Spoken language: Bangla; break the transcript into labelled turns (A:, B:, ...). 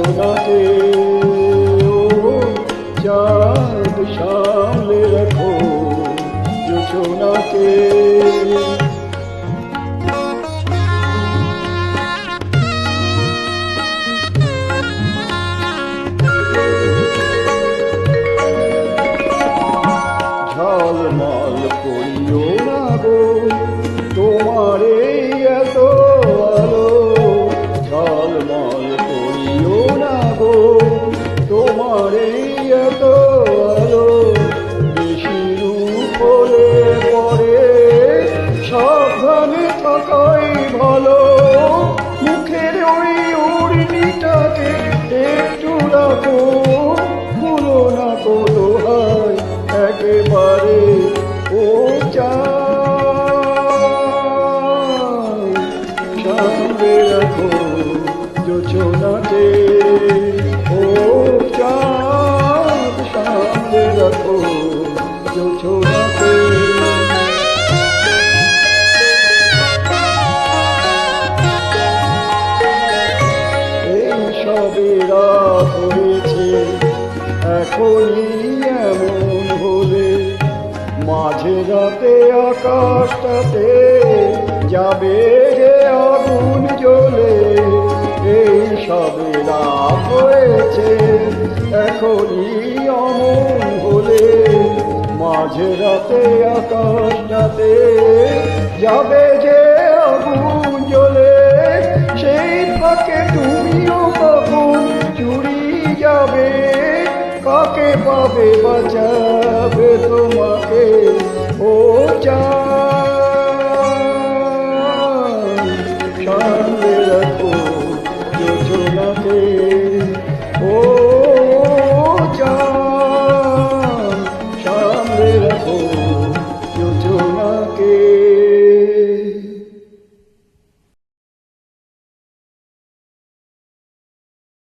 A: জোছনাকে ও চাঁদ সামলে রাখো জোছনাকে। ঝলমল করিও না গো তোমার এই এত আলো, ঝলমল করিও না গো তোমার এই এত আলো। বেশি রূপ হলে পরে সাবধানে থাকাই ভালো। মুখের ওই উড়নিটাকে একটু রাখো, ভুলো না গো দোহাই একেবারে ও চাঁদ সামনে রাখো জোছনাকে। ও চাঁদ সামনে রাখো জোছনাকে। এই সবে রাত হয়েছে এখনই এমন হলে, মাঝে রাতে আকাশটাতে যাবে যে আগুন জ্বলে। এই সবে রাত হয়েছে এখনই অমন হলে, মাঝে রাতে আকাশটাতে যাবে যে আগুন জ্বলে। সেই ফাঁকে তুমিও কখন চুরি যাবে, কাকে পাবে বাঁচাবে তোমাকে ও চাঁদ সামনে রাখো